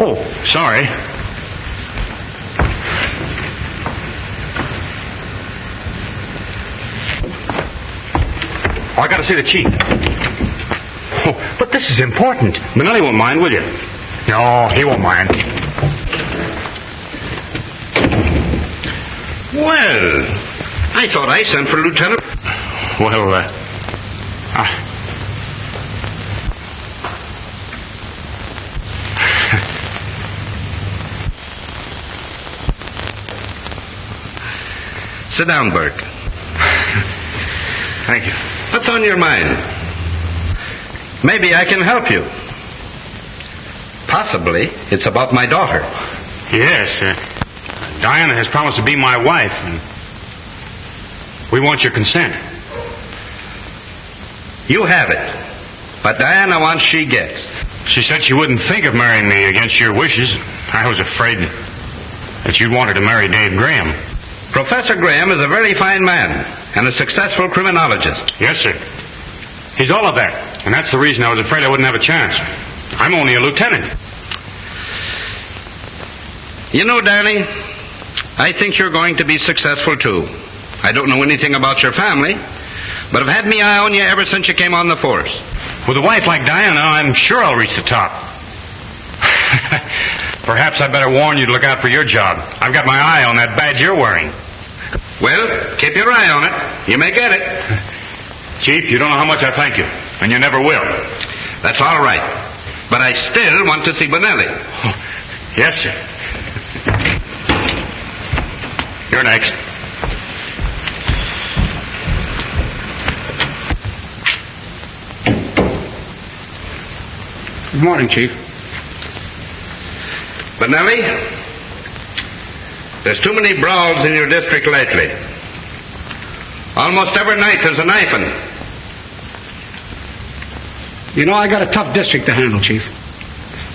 Oh, sorry. Oh, I gotta see the chief. Oh, but this is important. Manelli won't mind, will you? No, he won't mind. Well, I thought I sent for Lieutenant. Well, Sit down, Burke. Thank you. What's on your mind? Maybe I can help you. Possibly it's about my daughter. Yes, Diana has promised to be my wife, and we want your consent. You have it. But Diana wants she gets. She said she wouldn't think of marrying me against your wishes. I was afraid that you'd want her to marry Dave Graham. Professor Graham is a very fine man and a successful criminologist. Yes, sir. He's all of that, and that's the reason I was afraid I wouldn't have a chance. I'm only a lieutenant. You know, Danny, I think you're going to be successful, too. I don't know anything about your family, but I've had my eye on you ever since you came on the force. With a wife like Diana, I'm sure I'll reach the top. Perhaps I better warn you to look out for your job. I've got my eye on that badge you're wearing. Well, keep your eye on it. You may get it. Chief, you don't know how much I thank you, and you never will. That's all right. But I still want to see Bonelli. Oh, yes, sir. You're next. Good morning, Chief. Bonelli, there's too many brawls in your district lately. Almost every night there's a knifing. You know, I got a tough district to handle, Chief.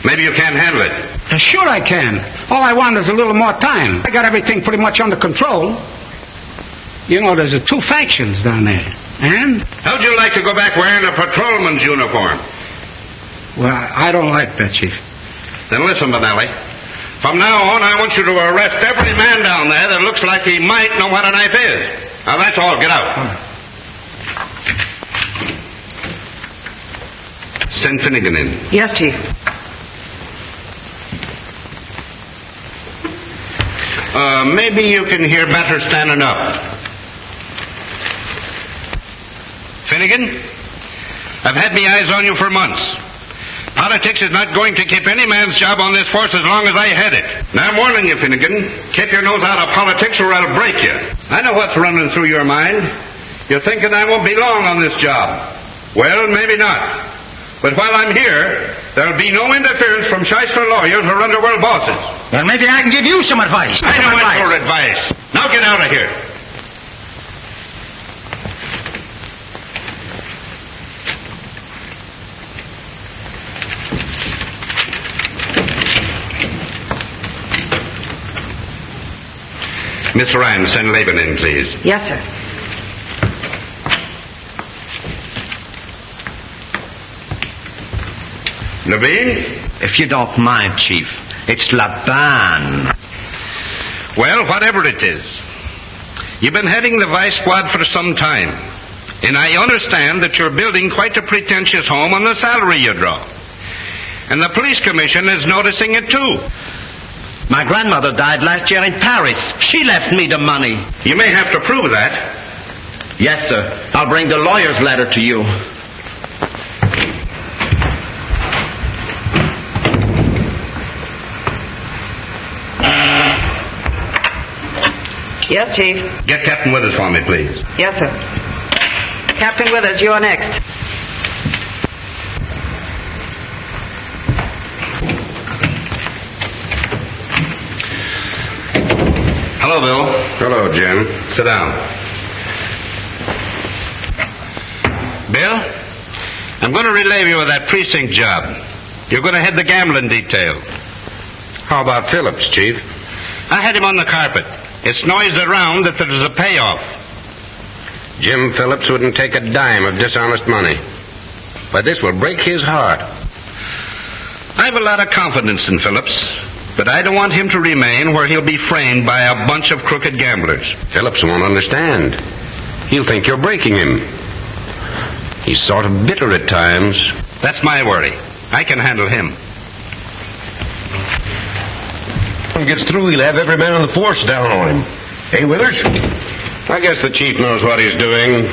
Maybe you can't handle it. Sure I can. All I want is a little more time. I got everything pretty much under control. You know, there's two factions down there. And? How'd you like to go back wearing a patrolman's uniform? Well, I don't like that, Chief. Then listen, Bonelli. From now on, I want you to arrest every man down there that looks like he might know what a knife is. Now, that's all. Get out. Send Finnegan in. Yes, Chief. Maybe you can hear better standing up. Finnegan, I've had my eyes on you for months. Politics is not going to keep any man's job on this force as long as I head it. Now, I'm warning you, Finnegan. Keep your nose out of politics or I'll break you. I know what's running through your mind. You're thinking I won't be long on this job. Well, maybe not. But while I'm here, there'll be no interference from shyster lawyers or underworld bosses. Well, maybe I can give you some advice. I know it's your advice. Now get out of here. Miss Ryan, send Laban in, please. Yes, sir. Levine? If you don't mind, Chief, it's Laban. Well, whatever it is, you've been heading the vice squad for some time, and I understand that you're building quite a pretentious home on the salary you draw. And the police commission is noticing it too. My grandmother died last year in Paris. She left me the money. You may have to prove that. Yes, sir. I'll bring the lawyer's letter to you. Yes, Chief. Get Captain Withers for me, please. Yes, sir. Captain Withers, you're next. Hello, Bill. Hello, Jim. Sit down. Bill, I'm going to relieve you of that precinct job. You're going to head the gambling detail. How about Phillips, Chief? I had him on the carpet. It's noised around that there's a payoff. Jim Phillips wouldn't take a dime of dishonest money. But this will break his heart. I have a lot of confidence in Phillips, but I don't want him to remain where he'll be framed by a bunch of crooked gamblers. Phillips won't understand. He'll think you're breaking him. He's sort of bitter at times. That's my worry. I can handle him. When he gets through, he'll have every man on the force down on him. Hey, Withers? I guess the chief knows what he's doing.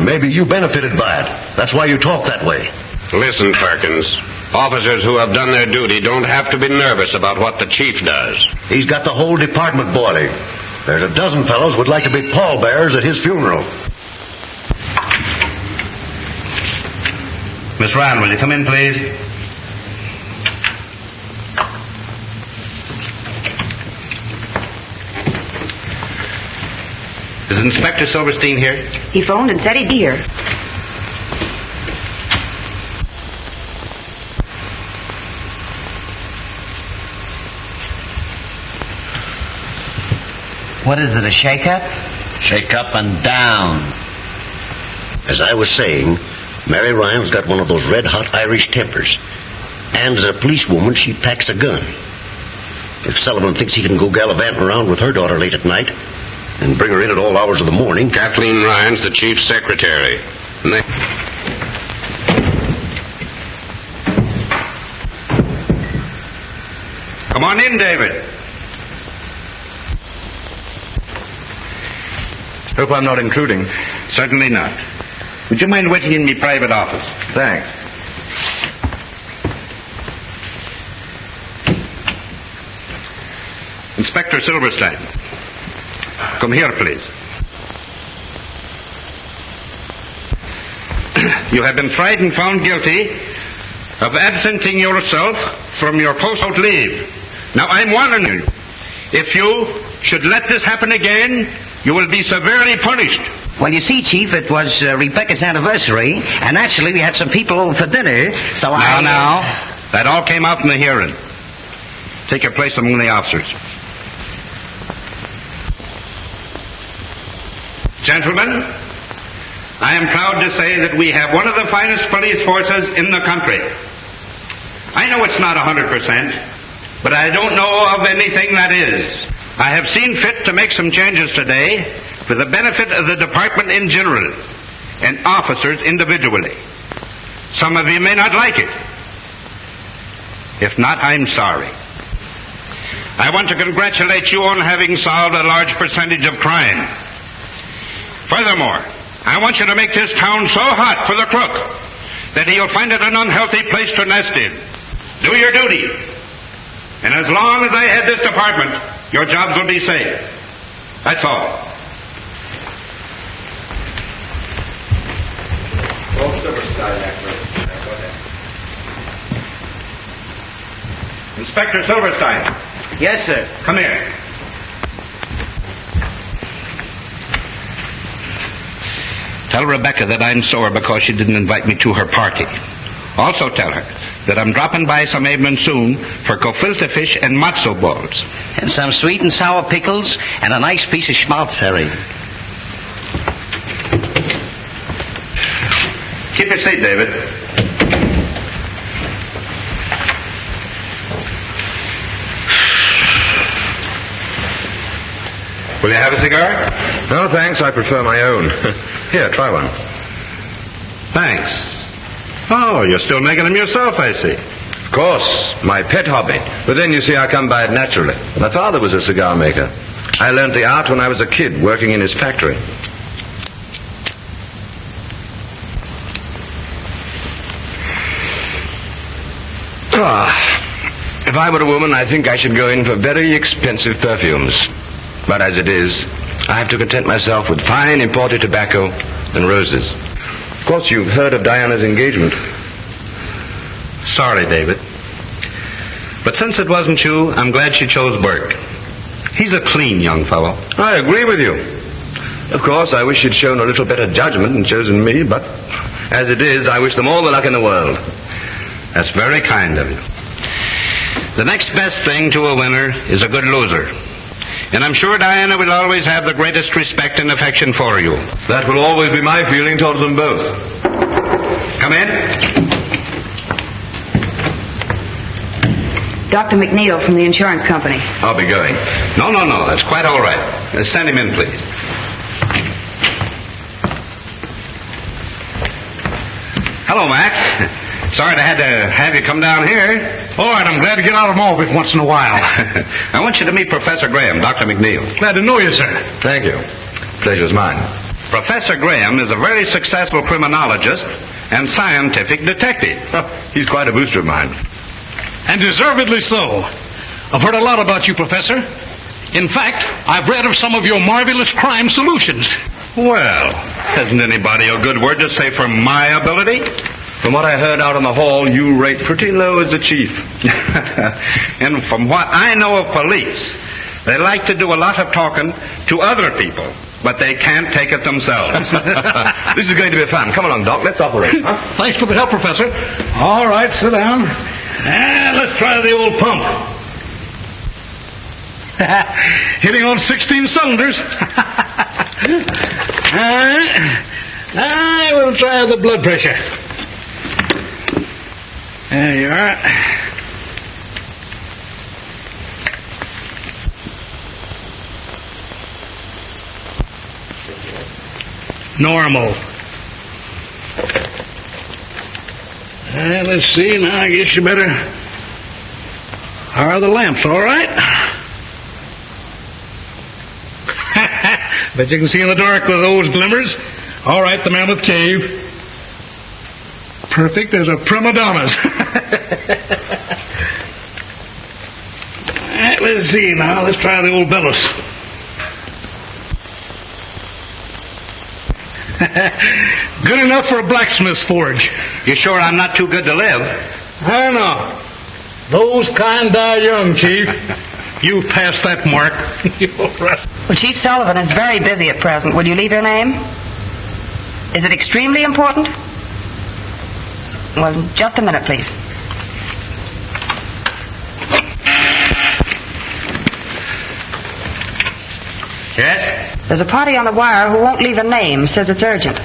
Maybe you benefited by it. That's why you talk that way. Listen, Perkins. Officers who have done their duty don't have to be nervous about what the chief does. He's got the whole department boiling. There's a dozen fellows would like to be pallbearers at his funeral. Miss Ryan, will you come in, please? Is Inspector Silverstein here? He phoned and said he'd be here. What is it, a shake-up? Shake up and down. As I was saying, Mary Ryan's got one of those red-hot Irish tempers. And as a policewoman, she packs a gun. If Sullivan thinks he can go gallivanting around with her daughter late at night and bring her in at all hours of the morning... Kathleen Ryan's the chief's secretary. And they... Come on in, David. Hope I'm not intruding. Certainly not. Would you mind waiting in my private office? Thanks. Inspector Silverstein. Come here, please. You have been tried and found guilty of absenting yourself from your post out leave. Now, I'm warning you. If you should let this happen again, you will be severely punished. Well, you see, Chief, it was Rebecca's anniversary, and actually we had some people over for dinner, so Now, that all came out in the hearing. Take your place among the officers. Gentlemen, I am proud to say that we have one of the finest police forces in the country. I know it's not 100%, but I don't know of anything that is. I have seen fit to make some changes today for the benefit of the department in general and officers individually. Some of you may not like it. If not, I'm sorry. I want to congratulate you on having solved a large percentage of crime. Furthermore, I want you to make this town so hot for the crook that he'll find it an unhealthy place to nest in. Do your duty. And as long as I head this department, your jobs will be safe. That's all. Inspector Silverstein. Yes, sir. Come here. Tell Rebecca that I'm sore because she didn't invite me to her party. Also tell her that I'm dropping by some evening soon for gefilte fish and matzo balls. And some sweet and sour pickles, and a nice piece of schmaltz herring. Keep your seat, David. Will you have a cigar? No, thanks. I prefer my own. Here, try one. Thanks. Oh, you're still making them yourself, I see. Of course, my pet hobby. But then, you see, I come by it naturally. My father was a cigar maker. I learned the art when I was a kid, working in his factory. If I were a woman, I think I should go in for very expensive perfumes. But as it is, I have to content myself with fine imported tobacco and roses. Of course, you've heard of Diana's engagement. Sorry, David. But since it wasn't you, I'm glad she chose Burke. He's a clean young fellow. I agree with you. Of course, I wish you'd shown a little better judgment and chosen me, but as it is, I wish them all the luck in the world. That's very kind of you. The next best thing to a winner is a good loser. And I'm sure Diana will always have the greatest respect and affection for you. That will always be my feeling towards them both. Come in. Dr. McNeil from the insurance company. I'll be going. No, that's quite all right. Send him in, please. Hello, Mac. Sorry I had to have you come down here. All right, I'm glad to get out of Malvik once in a while. I want you to meet Professor Graham, Dr. McNeil. Glad to know you, sir. Thank you. Pleasure's mine. Professor Graham is a very successful criminologist and scientific detective. He's quite a booster of mine. And deservedly so. I've heard a lot about you, Professor. In fact, I've read of some of your marvelous crime solutions. Well, hasn't anybody a good word to say for my ability? From what I heard out in the hall, you rate pretty low as a chief. And from what I know of police, they like to do a lot of talking to other people, but they can't take it themselves. This is going to be fun. Come along, Doc. Let's operate. Huh? Thanks for the help, Professor. All right, sit down. Let's try the old pump. Hitting on 16 cylinders. I will try the blood pressure. There you are. Normal. Let's see. Now I guess you better. Are the lamps all right? Bet you can see in the dark with those glimmers. All right, the Mammoth Cave. Perfect as a prima donna's. All right, let's see now. Let's try the old bellows. Good enough for a blacksmith's forge. You sure I'm not too good to live? I know. Those kind die young, Chief. You've passed that mark. Well, Chief Sullivan is very busy at present. Would you leave your name? Is it extremely important? Well, just a minute, please. Yes? There's a party on the wire who won't leave a name. Says it's urgent.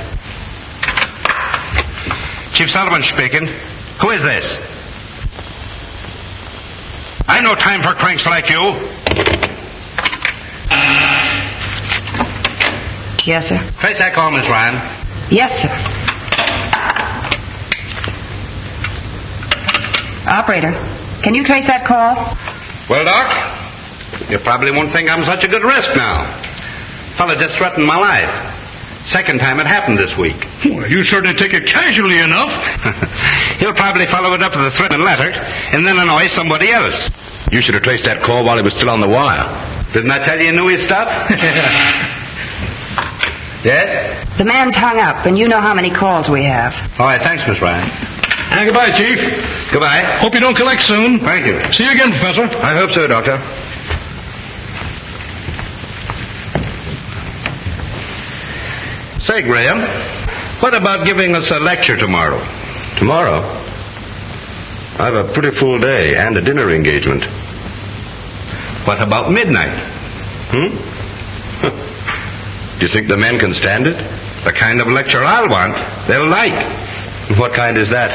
Chief Sullivan speaking. Who is this? I no time for cranks like you. Yes, sir. Trace that call, Miss Ryan. Yes, sir. Operator, can you trace that call? Well, Doc, you probably won't think I'm such a good risk now. Fella just threatened my life. Second time it happened this week. Well, you certainly take it casually enough. He'll probably follow it up with a threatening letter and then annoy somebody else. You should have traced that call while he was still on the wire. Didn't I tell you knew his stuff? Yes? The man's hung up, and you know how many calls we have. All right, thanks, Miss Ryan. And goodbye, Chief. Goodbye. Hope you don't collect soon. Thank you. See you again, Professor. I hope so, Doctor. Say, Graham, what about giving us a lecture tomorrow? Tomorrow? I have a pretty full day and a dinner engagement. What about midnight? Do you think the men can stand it? The kind of lecture I'll want, they'll like. What kind is that?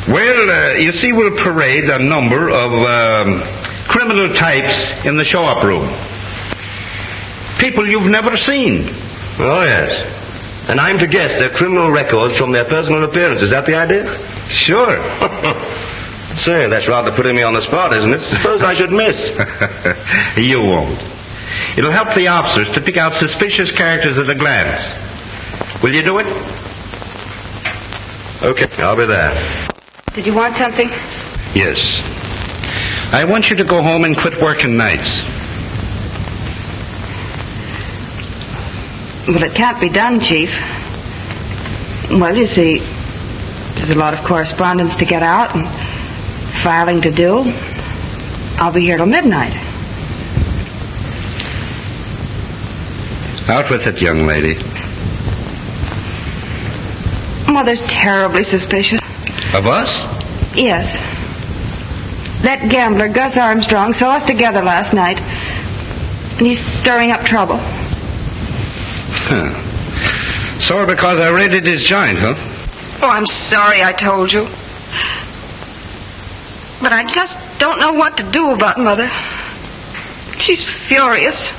Well, you see, we'll parade a number of criminal types in the show-up room. People you've never seen. Oh, yes. And I'm to guess their criminal records from their personal appearance. Is that the idea? Sure. Say, that's rather putting me on the spot, isn't it? Suppose I should miss. You won't. It'll help the officers to pick out suspicious characters at a glance. Will you do it? Okay, I'll be there. Did you want something? Yes. I want you to go home and quit working nights. Well, it can't be done, Chief. Well, you see, there's a lot of correspondence to get out and filing to do. I'll be here till midnight. Out with it, young lady. Mother's terribly suspicious. Of us? Yes. That gambler, Gus Armstrong, saw us together last night. And he's stirring up trouble. Huh. Sore because I raided his joint, huh? Oh, I'm sorry I told you. But I just don't know what to do about Mother. She's furious.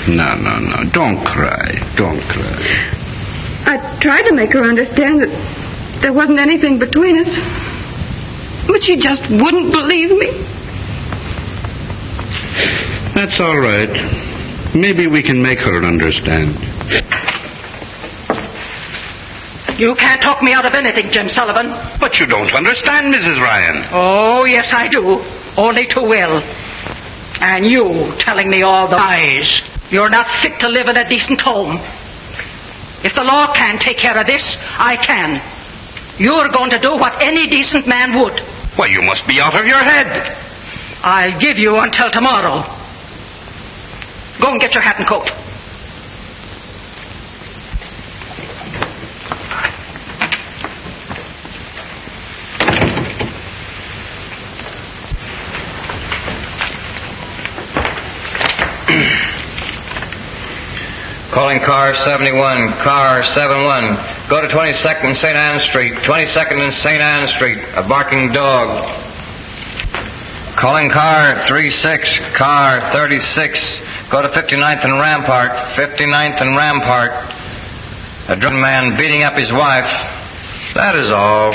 No. Don't cry. Don't cry. I tried to make her understand that there wasn't anything between us. But she just wouldn't believe me. That's all right. Maybe we can make her understand. You can't talk me out of anything, Jim Sullivan. But you don't understand, Mrs. Ryan. Oh, yes, I do. Only too well. And you telling me all the lies. You're not fit to live in a decent home. If the law can't take care of this, I can. You're going to do what any decent man would. Why, you must be out of your head. I'll give you until tomorrow. Go and get your hat and coat. Calling car 71, car 71. Go to 22nd and St. Anne Street. 22nd and St. Anne Street. A barking dog. Calling car 36, car 36. Go to 59th and Rampart. 59th and Rampart. A drunk man beating up his wife. That is all.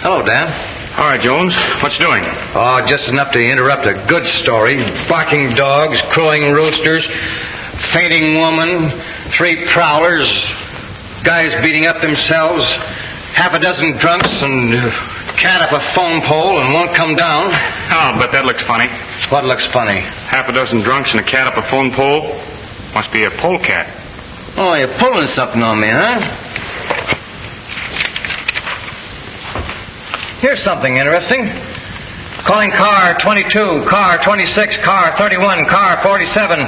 Hello, Dan. All right, Jones. What's doing? Oh, just enough to interrupt a good story. Barking dogs, crowing roosters, fainting woman, 3 prowlers, guys beating up themselves, half a dozen drunks, and cat up a phone pole and won't come down. Oh, but that looks funny. What looks funny? Half a dozen drunks and a cat up a phone pole. Must be a polecat. Oh, you're pulling something on me, huh? Here's something interesting. Calling car 22, car 26, car 31, car 47.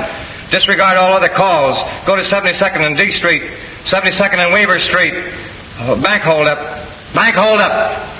Disregard all other calls. Go to 72nd and D Street, 72nd and Weaver Street. Bank hold up. Bank hold up.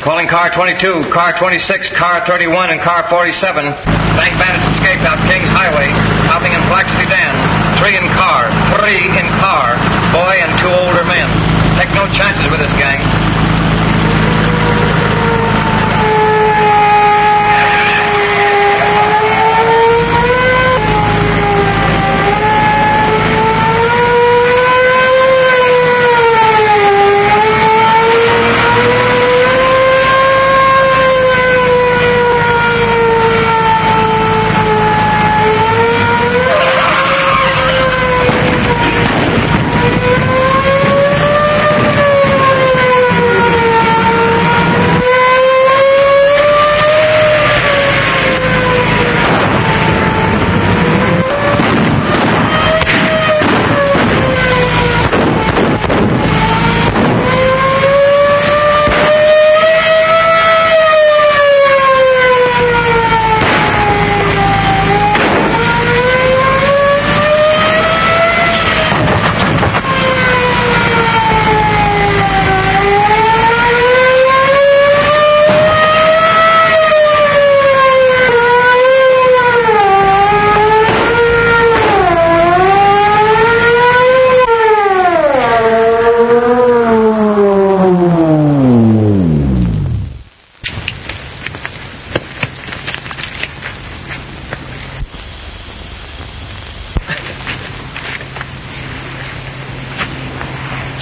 Calling car 22, car 26, car 31, and car 47. Bank bandits escaped out Kings Highway, hopping in black sedan. 3 in car, 3 in car. Boy and 2 older men. Take no chances with this gang.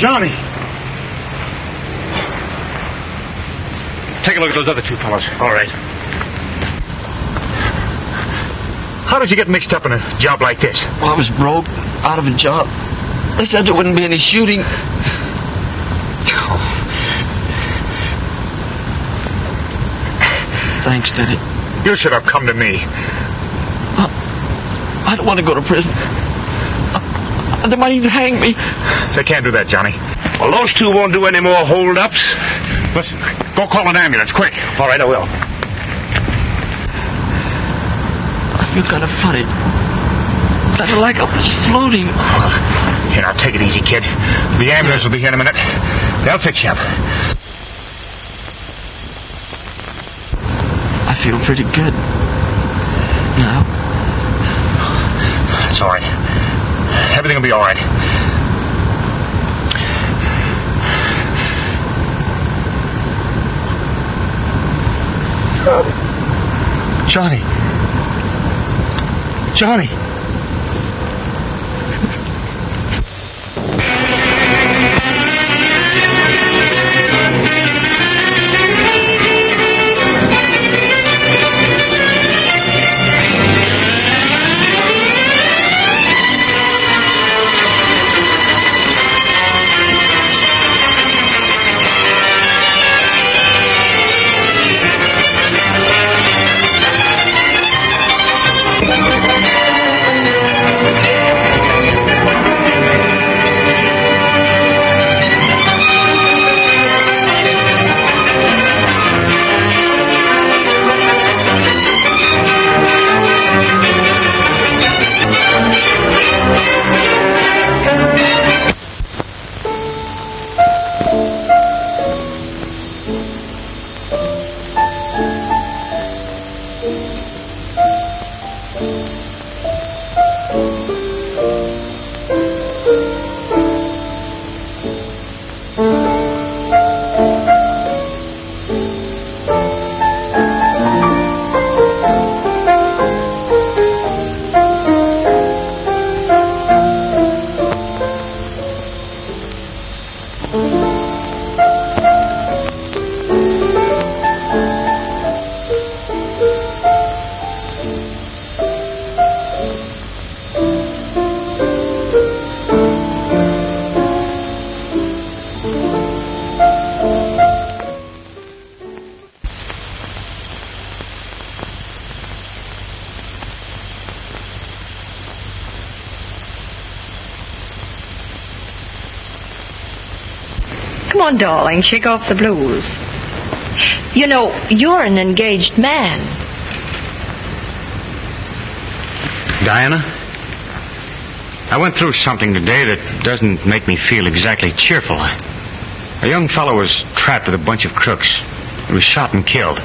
Johnny! Take a look at those other 2 fellows. All right. How did you get mixed up in a job like this? Well, I was broke, out of a job. They said there wouldn't be any shooting. Thanks, Daddy. You should have come to me. I don't want to go to prison. They might even hang me. They can't do that, Johnny. Well, those two won't do any more hold-ups. Listen, go call an ambulance, quick. All right, I will. I feel kind of funny. Kind of like I was floating. Here, now, take it easy, kid. The ambulance will be here in a minute. They'll fix you up. I feel pretty good. Now. It's all right. Everything will be all right. Johnny. Johnny. Come on, darling, shake off the blues. You know, you're an engaged man. Diana, I went through something today that doesn't make me feel exactly cheerful. A young fellow was trapped with a bunch of crooks. He was shot and killed.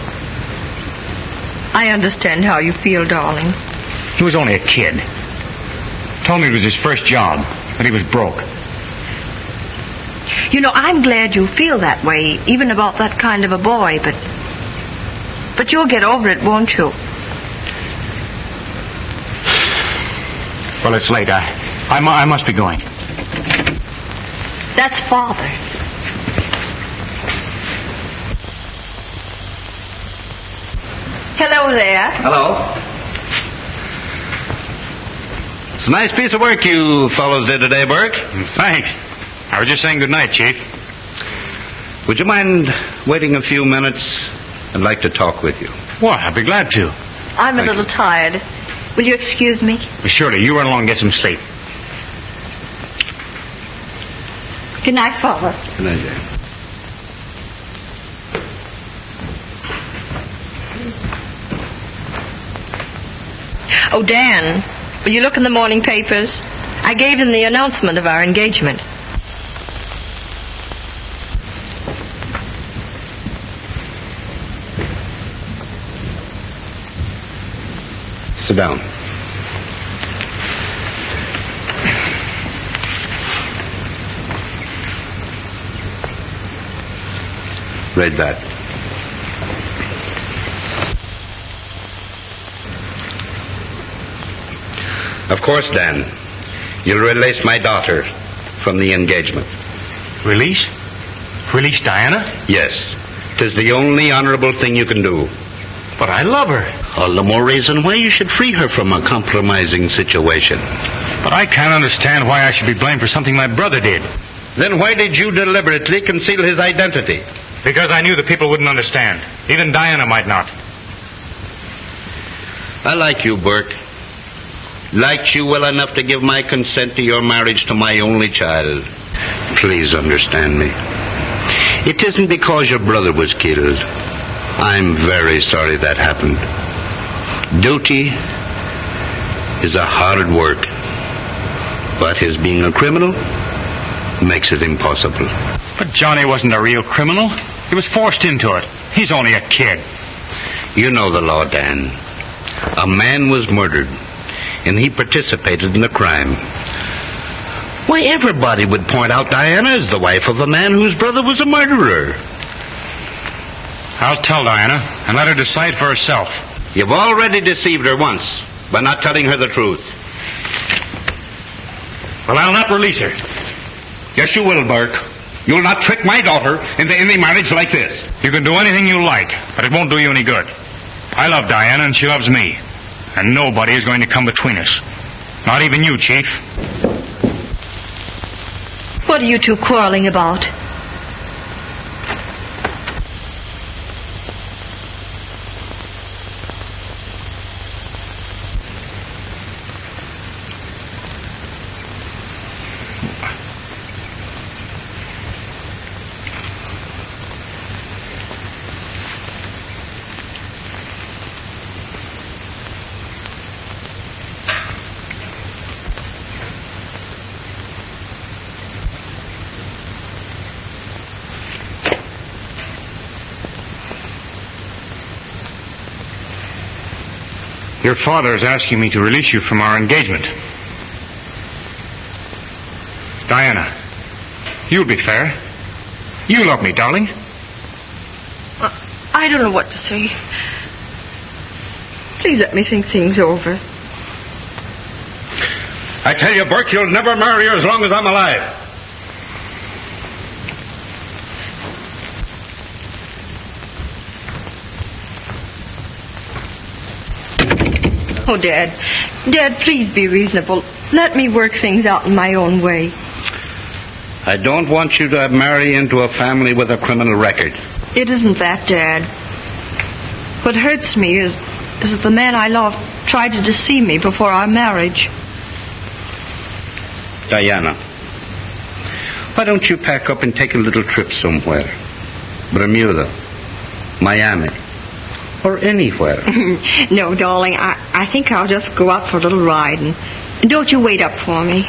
I understand how you feel, darling. He was only a kid. Told me it was his first job, but he was broke. You know, I'm glad you feel that way, even about that kind of a boy, but you'll get over it, won't you? Well, it's late. I must be going. That's Father. Hello there. Hello. It's a nice piece of work you fellows did today, Burke. Thanks. I was just saying good night, Chief. Would you mind waiting a few minutes? I'd like to talk with you. What? I'd be glad to. I'm a little tired. Will you excuse me? Surely. You run along and get some sleep. Good night, Father. Good night, Jane. Oh, Dan, will you look in the morning papers? I gave them the announcement of our engagement. Sit down. Read that. Of course, Dan, you'll release my daughter from the engagement. Release? Release Diana? Yes. 'Tis the only honorable thing you can do. But I love her. All the more reason why you should free her from a compromising situation. But I can't understand why I should be blamed for something my brother did. Then why did you deliberately conceal his identity? Because I knew the people wouldn't understand. Even Diana might not. I like you, Burke. Liked you well enough to give my consent to your marriage to my only child. Please understand me. It isn't because your brother was killed. I'm very sorry that happened. Duty is a hard work, but his being a criminal makes it impossible. But Johnny wasn't a real criminal. He was forced into it. He's only a kid. You know the law, Dan. A man was murdered, and he participated in the crime. Why, everybody would point out Diana as the wife of a man whose brother was a murderer. I'll tell Diana and let her decide for herself. You've already deceived her once by not telling her the truth. Well, I'll not release her. Yes, you will, Burke. You'll not trick my daughter into any marriage like this. You can do anything you like, but it won't do you any good. I love Diana and she loves me. And nobody is going to come between us. Not even you, Chief. What are you two quarreling about? Your father is asking me to release you from our engagement. Diana, you'll be fair. You love me, darling. I don't know what to say. Please let me think things over. I tell you, Burke, you'll never marry her as long as I'm alive. Oh, Dad. Dad, please be reasonable. Let me work things out in my own way. I don't want you to marry into a family with a criminal record. It isn't that, Dad. What hurts me is that the man I love tried to deceive me before our marriage. Diana, why don't you pack up and take a little trip somewhere? Bermuda, Miami, or anywhere. No, darling, I think I'll just go out for a little ride, and don't you wait up for me.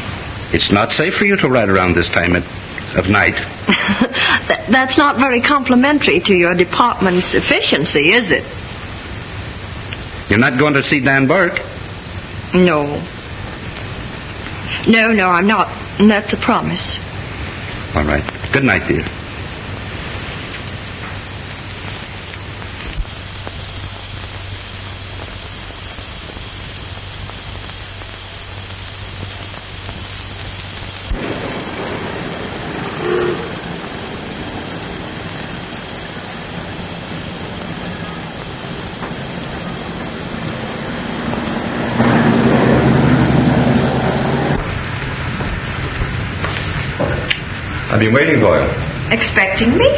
It's not safe for you to ride around this time of night. That's not very complimentary to your department's efficiency, is it? You're not going to see Dan Burke? No. No, I'm not. And that's a promise. All right. Good night, dear. I've been waiting for you. Expecting me?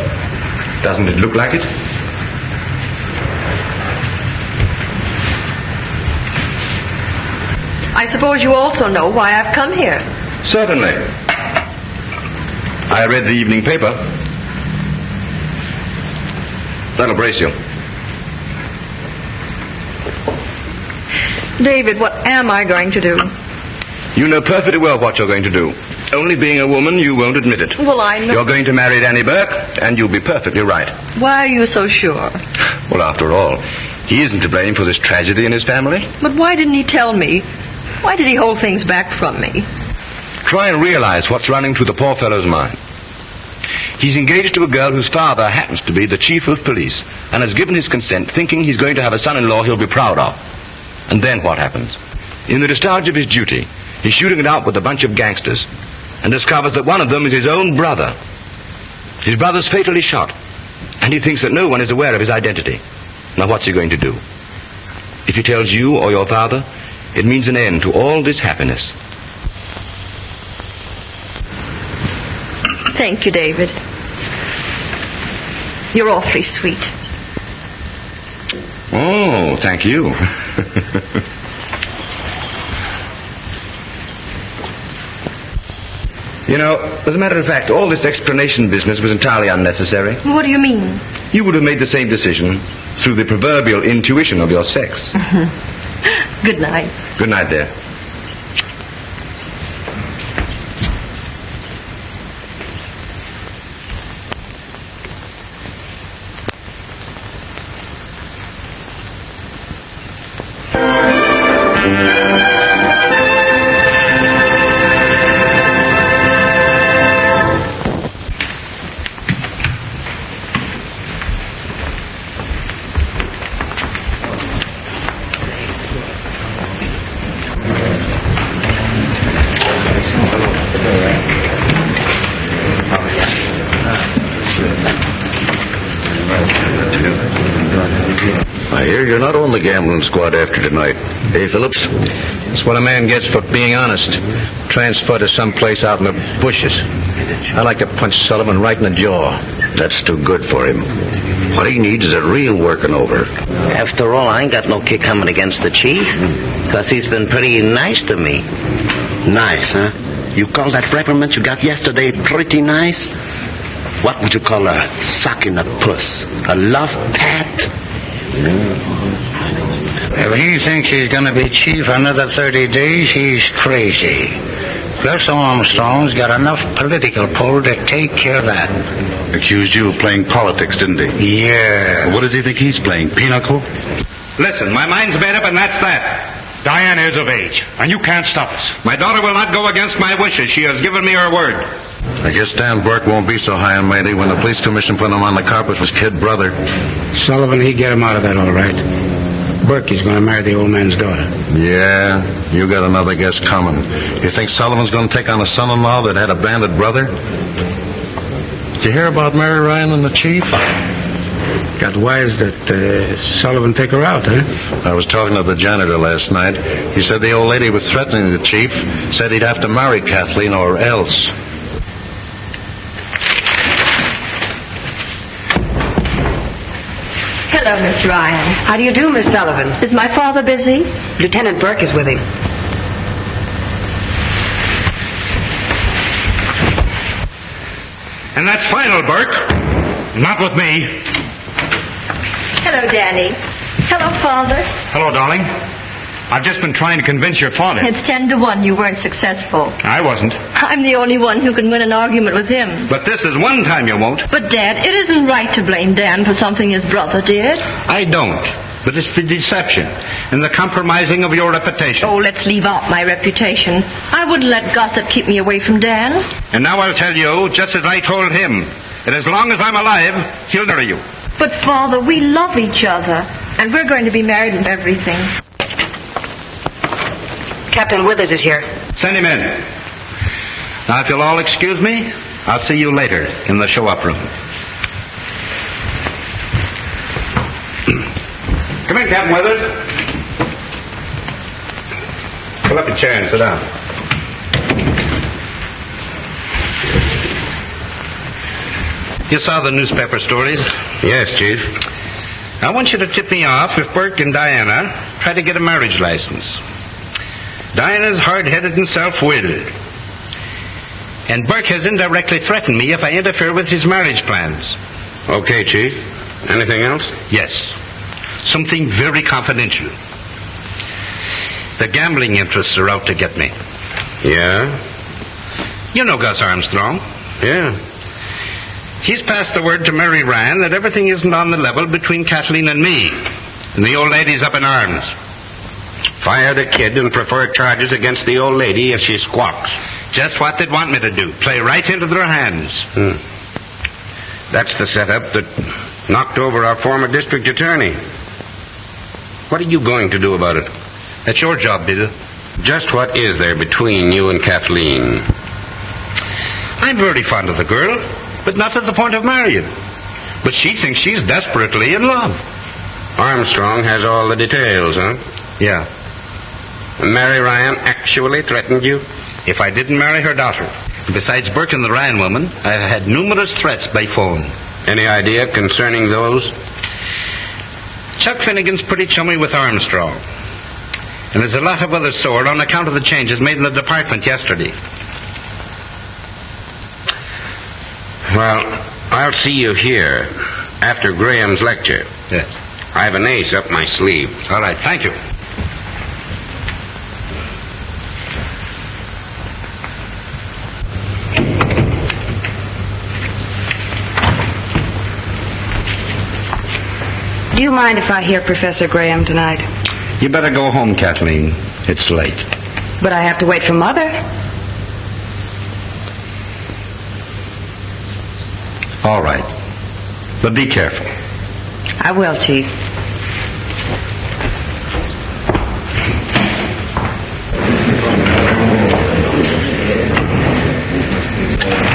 Doesn't it look like it? I suppose you also know why I've come here. Certainly. I read the evening paper. That'll brace you. David, what am I going to do? You know perfectly well what you're going to do. Only being a woman, you won't admit it. Well, I know. You're going to marry Danny Burke, and you'll be perfectly right. Why are you so sure? Well, after all, he isn't to blame for this tragedy in his family. But why didn't he tell me? Why did he hold things back from me? Try and realize what's running through the poor fellow's mind. He's engaged to a girl whose father happens to be the chief of police and has given his consent thinking he's going to have a son-in-law he'll be proud of. And then what happens? In the discharge of his duty, he's shooting it out with a bunch of gangsters and discovers that one of them is his own brother. His brother's fatally shot, and he thinks that no one is aware of his identity. Now what's he going to do? If he tells you or your father, it means an end to all this happiness. Thank you, David. You're awfully sweet. Oh, thank you. You know, as a matter of fact, all this explanation business was entirely unnecessary. What do you mean? You would have made the same decision through the proverbial intuition of your sex. Good night. Good night, dear. I hear you're not on the gambling squad after tonight. Hey, Phillips? That's what a man gets for being honest. Transferred to someplace out in the bushes. I'd like to punch Sullivan right in the jaw. That's too good for him. What he needs is a real working over. After all, I ain't got no kick coming against the chief, because he's been pretty nice to me. Nice, huh? You call that reprimand you got yesterday pretty nice? What would you call a sock in the puss? A love pat? If he thinks he's going to be chief for another 30 days, he's crazy. Gus Armstrong's got enough political pull to take care of that. Accused you of playing politics, didn't he? Yeah. What does he think he's playing, pinochle? Listen, my mind's made up and that's that. Diana is of age, and you can't stop us. My daughter will not go against my wishes. She has given me her word. I guess Dan Burke won't be so high and mighty when the police commission put him on the carpet for his kid brother. Sullivan, he get him out of that all right. Burke is going to marry the old man's daughter. Yeah, you got another guess coming. You think Sullivan's going to take on a son-in-law that had a bandit brother? Did you hear about Mary Ryan and the chief? Got wise that Sullivan take her out, huh? I was talking to the janitor last night. He said the old lady was threatening the chief, said he'd have to marry Kathleen or else. Hello, Miss Ryan. How do you do, Miss Sullivan? Is my father busy? Lieutenant Burke is with him. And that's final, Burke. Not with me. Hello, Danny. Hello, Father. Hello, darling. I've just been trying to convince your father. It's 10-1 you weren't successful. I wasn't. I'm the only one who can win an argument with him. But this is one time you won't. But, Dad, it isn't right to blame Dan for something his brother did. I don't. But it's the deception and the compromising of your reputation. Oh, let's leave out my reputation. I wouldn't let gossip keep me away from Dan. And now I'll tell you, just as I told him, that as long as I'm alive, he'll marry you. But, Father, we love each other. And we're going to be married and everything. Captain Withers is here. Send him in. Now, if you'll all excuse me, I'll see you later in the show-up room. Come in, Captain Withers. Pull up a chair and sit down. You saw the newspaper stories? Yes, Chief. I want you to tip me off if Burke and Diana try to get a marriage license. Diana's hard-headed and self-willed. And Burke has indirectly threatened me if I interfere with his marriage plans. Okay, Chief. Anything else? Yes. Something very confidential. The gambling interests are out to get me. Yeah? You know Gus Armstrong. Yeah. He's passed the word to Mary Ryan that everything isn't on the level between Kathleen and me. And the old lady's up in arms. Fire the kid and prefer charges against the old lady if she squawks. Just what they'd want me to do. Play right into their hands. That's the setup that knocked over our former district attorney. What are you going to do about it? That's your job, Bill. Just what is there between you and Kathleen? I'm very fond of the girl, but not to the point of marrying. But she thinks she's desperately in love. Armstrong has all the details, huh? Yeah. Mary Ryan actually threatened you? If I didn't marry her daughter. Besides Burke and the Ryan woman, I've had numerous threats by phone. Any idea concerning those? Chuck Finnegan's pretty chummy with Armstrong. And there's a lot of others sore on account of the changes made in the department yesterday. Well, I'll see you here after Graham's lecture. Yes. I have an ace up my sleeve. All right, thank you. Do you mind if I hear Professor Graham tonight? You better go home, Kathleen. It's late. But I have to wait for Mother. All right. But be careful. I will, Chief.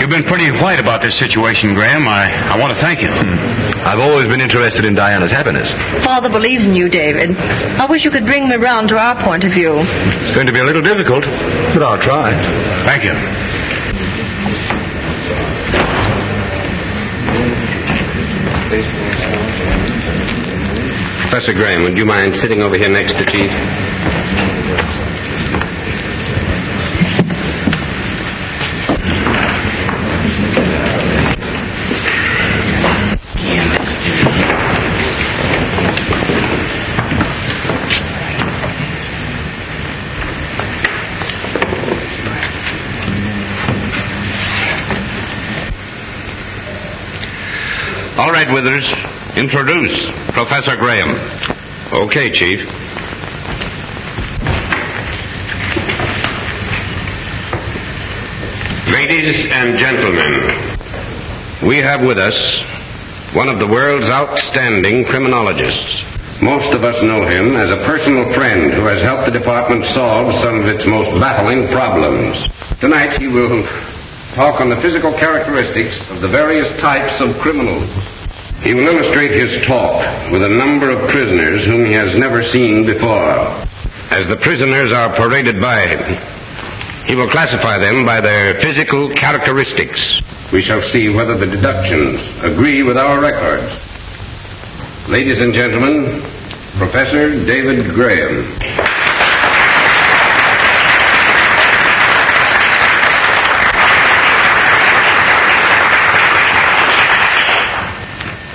You've been pretty white about this situation, Graham. I want to thank you. I've always been interested in Diana's happiness. Father believes in you, David. I wish you could bring me round to our point of view. It's going to be a little difficult, but I'll try. Thank you. Professor Graham, would you mind sitting over here next to Chief? All right, Withers. Introduce Professor Graham. Okay, Chief. Ladies and gentlemen, we have with us one of the world's outstanding criminologists. Most of us know him as a personal friend who has helped the department solve some of its most baffling problems. Tonight he will talk on the physical characteristics of the various types of criminals. He will illustrate his talk with a number of prisoners whom he has never seen before. As the prisoners are paraded by him, he will classify them by their physical characteristics. We shall see whether the deductions agree with our records. Ladies and gentlemen, Professor David Graham.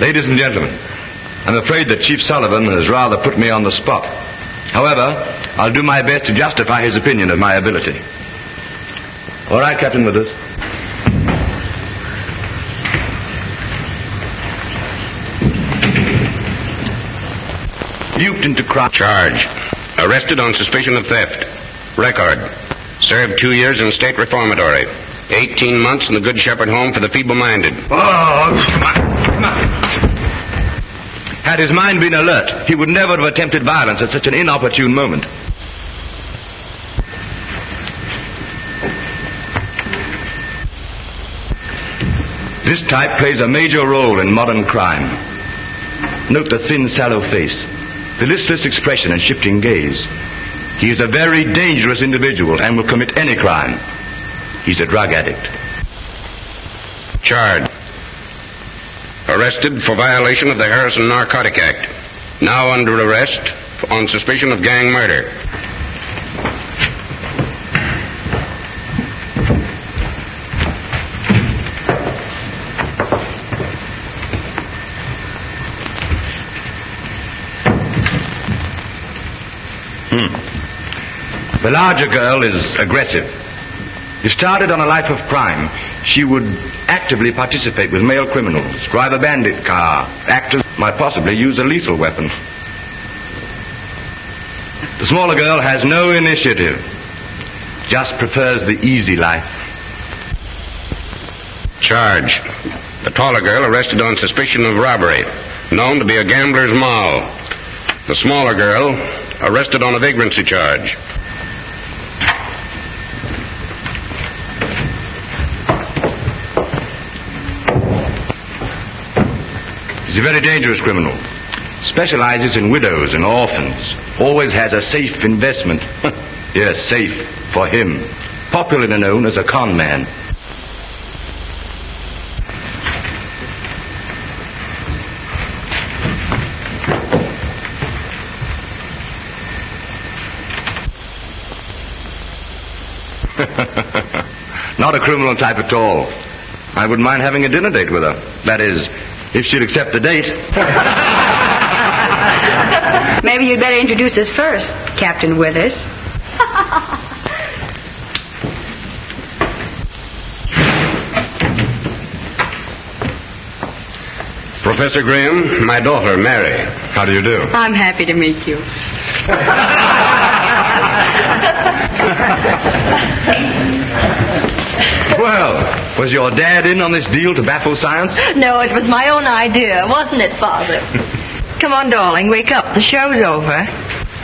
Ladies and gentlemen, I'm afraid that Chief Sullivan has rather put me on the spot. However, I'll do my best to justify his opinion of my ability. All right, Captain Withers. Duped into crime. Charge. Arrested on suspicion of theft. Record. Served 2 years in state reformatory. 18 months in the Good Shepherd Home for the feeble-minded. Oh, come on. Had his mind been alert, he would never have attempted violence at such an inopportune moment. This type plays a major role in modern crime. Note the thin, sallow face, the listless expression and shifting gaze. He is a very dangerous individual and will commit any crime. He's a drug addict. Charge. Arrested for violation of the Harrison Narcotic Act. Now under arrest on suspicion of gang murder. The larger girl is aggressive. If started on a life of crime, she would actively participate with male criminals, drive a bandit car, act as might possibly use a lethal weapon. The smaller girl has no initiative, just prefers the easy life. Charge. The taller girl arrested on suspicion of robbery, known to be a gambler's moll. The smaller girl arrested on a vagrancy charge. He's a very dangerous criminal. Specializes in widows and orphans. Always has a safe investment. Yes, safe for him. Popularly known as a con man. Not a criminal type at all. I wouldn't mind having a dinner date with her. That is, if she'd accept the date. Maybe you'd better introduce us first, Captain Withers. Professor Graham, my daughter, Mary. How do you do? I'm happy to meet you. Well, was your dad in on this deal to baffle science? No, it was my own idea, wasn't it, Father? Come on, darling, wake up. The show's over.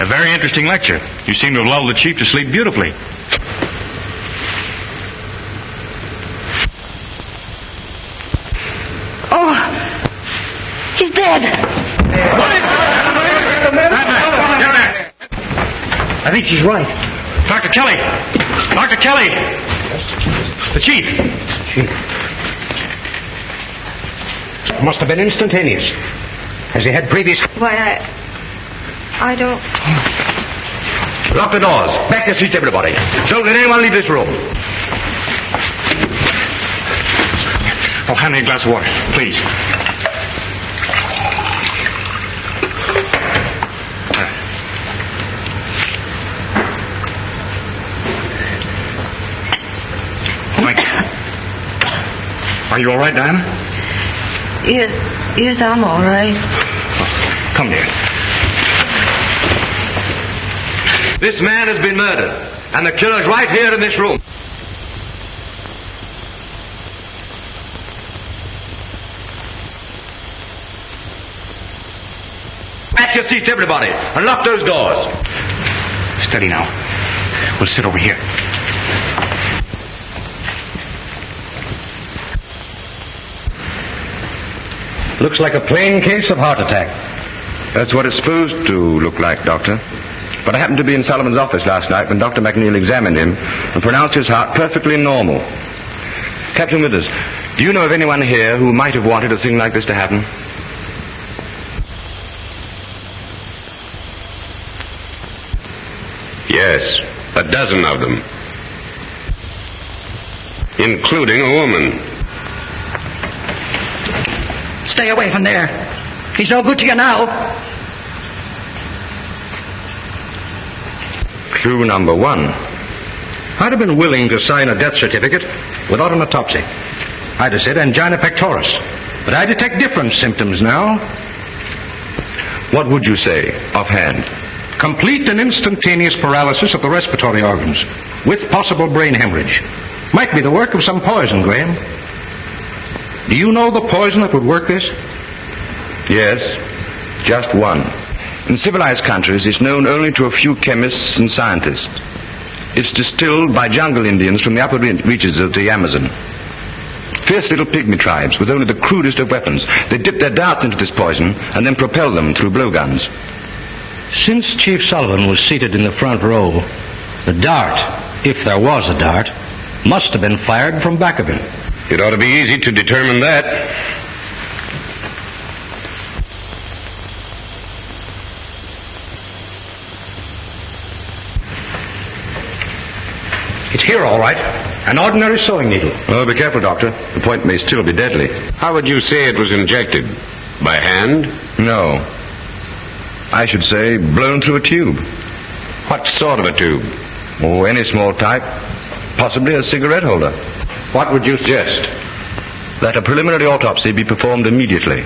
A very interesting lecture. You seem to have lulled the chief to sleep beautifully. Oh, he's dead. I think she's right. Dr. Kelly! Dr. Kelly! The chief! Must have been instantaneous. Has he had previous... Why, I don't... Lock the doors. Back your seats, everybody. Don't let anyone leave this room. Oh, hand me a glass of water, please. Thank you. Are you all right, Diana? Yes, I'm all right. Come, dear. This man has been murdered, and the killer's right here in this room. Back your seats, everybody, and lock those doors. Steady now. We'll sit over here. Looks like a plain case of heart attack. That's what it's supposed to look like, Doctor. But I happened to be in Sullivan's office last night when Dr. McNeil examined him and pronounced his heart perfectly normal. Captain Withers, do you know of anyone here who might have wanted a thing like this to happen? Yes, a dozen of them. Including a woman. Stay away from there. He's no good to you now. Clue number one. I'd have been willing to sign a death certificate without an autopsy. I'd have said angina pectoris. But I detect different symptoms now. What would you say, offhand? Complete and instantaneous paralysis of the respiratory organs, with possible brain hemorrhage. Might be the work of some poison, Graham. Do you know the poison that would work this? Yes, just one. In civilized countries, it's known only to a few chemists and scientists. It's distilled by jungle Indians from the upper reaches of the Amazon. Fierce little pygmy tribes with only the crudest of weapons. They dip their darts into this poison and then propel them through blowguns. Since Chief Sullivan was seated in the front row, the dart, if there was a dart, must have been fired from back of him. It ought to be easy to determine that. It's here, all right. An ordinary sewing needle. Oh, be careful, Doctor. The point may still be deadly. How would you say it was injected? By hand? No. I should say blown through a tube. What sort of a tube? Oh, any small type. Possibly a cigarette holder. What would you suggest? That a preliminary autopsy be performed immediately.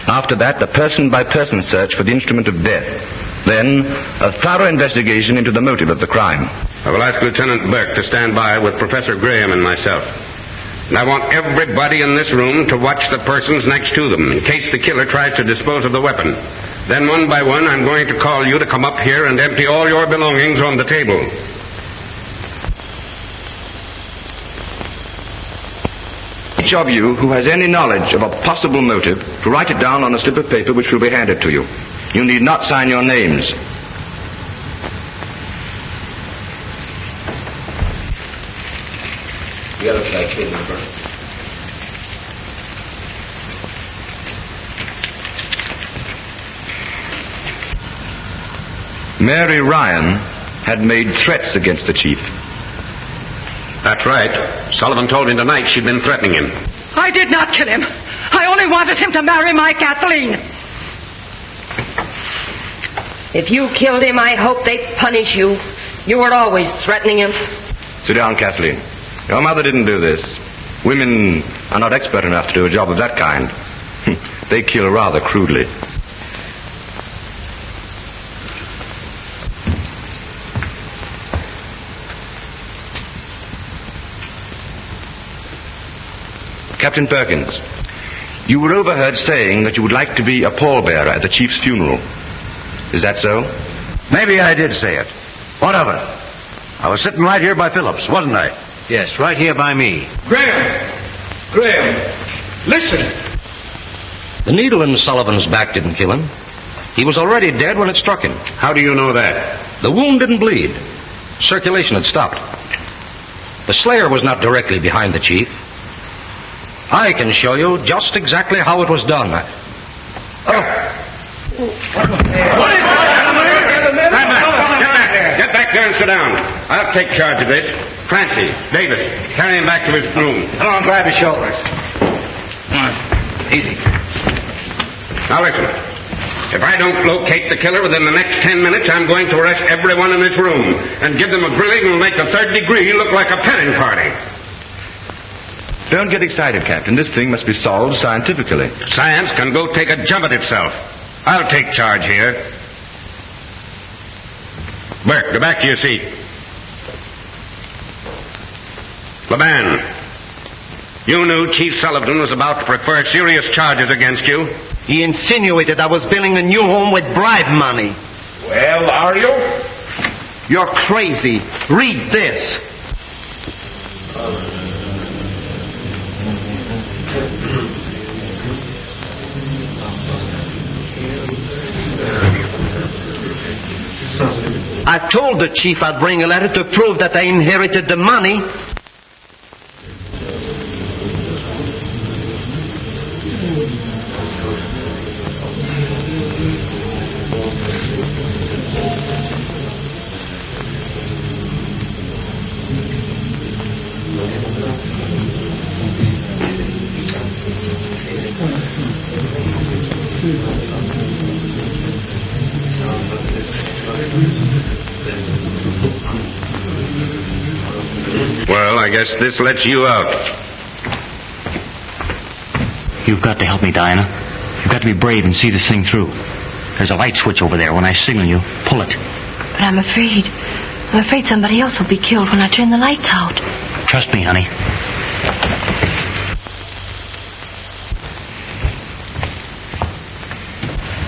After that, a person-by-person search for the instrument of death. Then, a thorough investigation into the motive of the crime. I will ask Lieutenant Burke to stand by with Professor Graham and myself. And I want everybody in this room to watch the persons next to them in case the killer tries to dispose of the weapon. Then one by one, I'm going to call you to come up here and empty all your belongings on the table. Each of you who has any knowledge of a possible motive to write it down on a slip of paper which will be handed to you. You need not sign your names. Mary Ryan had made threats against the chief. That's right. Sullivan told me tonight she'd been threatening him. I did not kill him. I only wanted him to marry my Kathleen. If you killed him, I hope they punish you. You were always threatening him. Sit down, Kathleen. Your mother didn't do this. Women are not expert enough to do a job of that kind. They kill rather crudely. Captain Perkins, you were overheard saying that you would like to be a pallbearer at the chief's funeral. Is that so? Maybe I did say it. What of it? I was sitting right here by Phillips, wasn't I? Yes, right here by me. Graham, listen. The needle in Sullivan's back didn't kill him. He was already dead when it struck him. How do you know that? The wound didn't bleed. Circulation had stopped. The slayer was not directly behind the chief. I can show you just exactly how it was done. Get back there and sit down. I'll take charge of this. Francie, Davis, carry him back to his room. Come on, grab his shoulders. Easy. Now listen. If I don't locate the killer within the next 10 minutes, I'm going to arrest everyone in this room and give them a grilling and make the third degree look like a petting party. Don't get excited, Captain. This thing must be solved scientifically. Science can go take a jump at itself. I'll take charge here. Burke, go back to your seat. Laban, you knew Chief Sullivan was about to prefer serious charges against you. He insinuated I was building a new home with bribe money. Well, are you? You're crazy. Read this. I told the chief I'd bring a letter to prove that I inherited the money. Well, I guess this lets you out. You've got to help me, Diana. You've got to be brave and see this thing through. There's a light switch over there. When I signal you, pull it. But I'm afraid somebody else will be killed when I turn the lights out. Trust me, honey.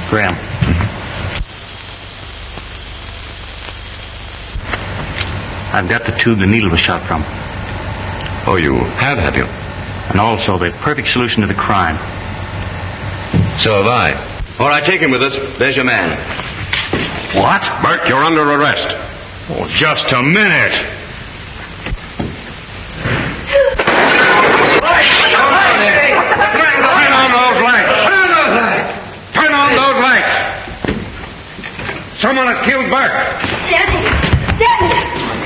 Graham. I've got the tube the needle was shot from. Oh, you have you? And also the perfect solution to the crime. So have I. All right, take him with us. There's your man. What? Burke, you're under arrest. Oh, just a minute. Turn on those lights. Turn on those lights. Someone has killed Burke. Daddy!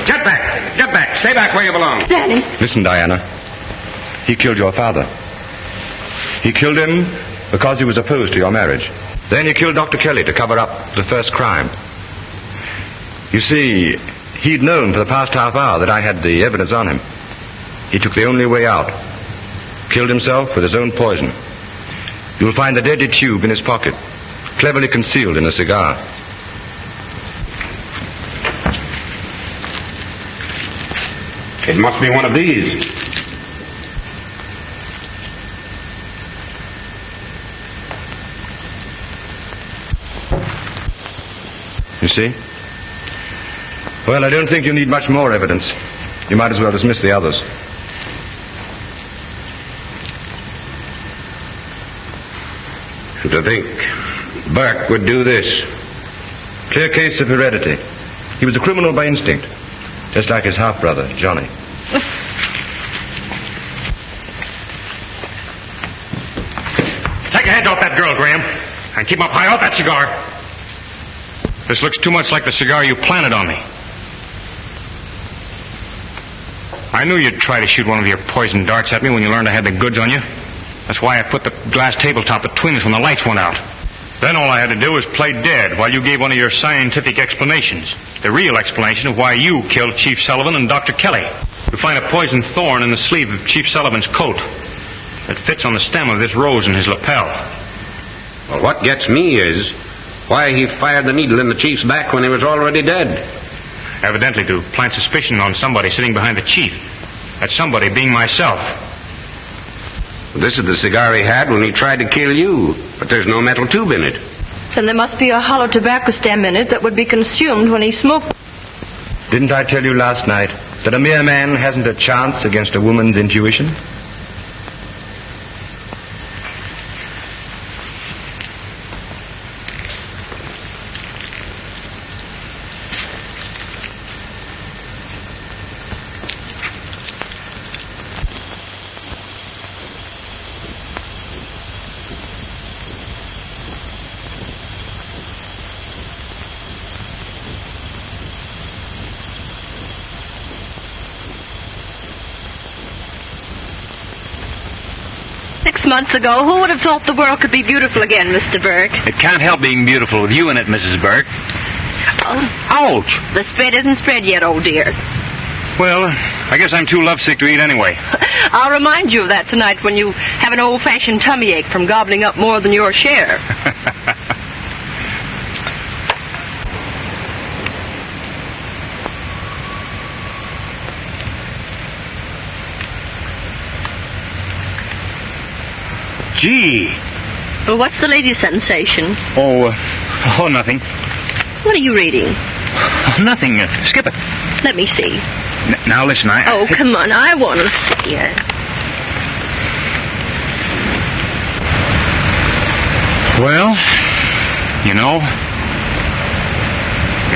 Get back. Get back. Stay back where you belong. Daddy! Listen, Diana. He killed your father. He killed him because he was opposed to your marriage. Then he killed Dr. Kelly to cover up the first crime. You see, he'd known for the past half hour that I had the evidence on him. He took the only way out. Killed himself with his own poison. You'll find the deadly tube in his pocket, cleverly concealed in a cigar. It must be one of these. You see? Well, I don't think you need much more evidence. You might as well dismiss the others. To think Burke would do this. Clear case of heredity. He was a criminal by instinct, just like his half-brother, Johnny. Take your hands off that girl, Graham. And keep up high off that cigar. This looks too much like the cigar you planted on me. I knew you'd try to shoot one of your poison darts at me when you learned I had the goods on you. That's why I put the glass tabletop between us when the lights went out. Then all I had to do was play dead while you gave one of your scientific explanations. The real explanation of why you killed Chief Sullivan and Dr. Kelly. We find a poisoned thorn in the sleeve of Chief Sullivan's coat. It fits on the stem of this rose in his lapel. Well, what gets me is why he fired the needle in the chief's back when he was already dead. Evidently to plant suspicion on somebody sitting behind the chief. That somebody being myself. This is the cigar he had when he tried to kill you, but there's no metal tube in it. Then there must be a hollow tobacco stem in it that would be consumed when he smoked. Didn't I tell you last night that a mere man hasn't a chance against a woman's intuition? Months ago, who would have thought the world could be beautiful again, Mr. Burke? It can't help being beautiful with you in it, Mrs. Burke. Oh. Ouch! The spread isn't spread yet, old dear. Well, I guess I'm too lovesick to eat anyway. I'll remind you of that tonight when you have an old-fashioned tummy ache from gobbling up more than your share. Gee. Well, what's the latest sensation? Oh, nothing. What are you reading? Nothing. Skip it. Let me see. Now, listen, Oh, come on. I want to see it. Well, you know,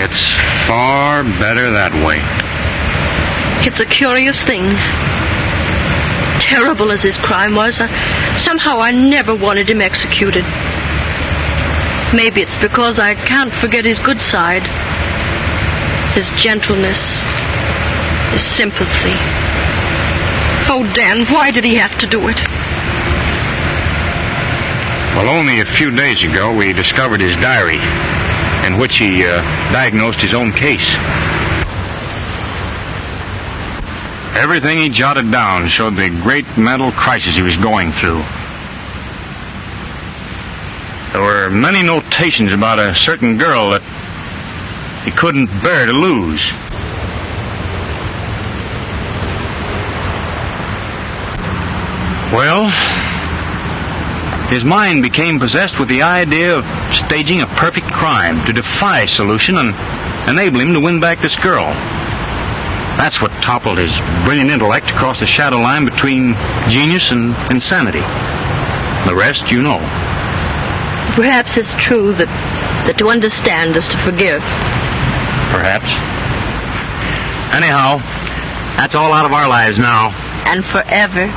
it's far better that way. It's a curious thing. Terrible as his crime was, somehow I never wanted him executed. Maybe it's because I can't forget his good side. His gentleness. His sympathy. Oh, Dan, why did he have to do it? Well, only a few days ago we discovered his diary, in which he diagnosed his own case. Everything he jotted down showed the great mental crisis he was going through. There were many notations about a certain girl that he couldn't bear to lose. Well, his mind became possessed with the idea of staging a perfect crime to defy solution and enable him to win back this girl. That's what toppled his brilliant intellect across the shadow line between genius and insanity. The rest you know. Perhaps it's true that to understand is to forgive. Perhaps. Anyhow, that's all out of our lives now. And forever.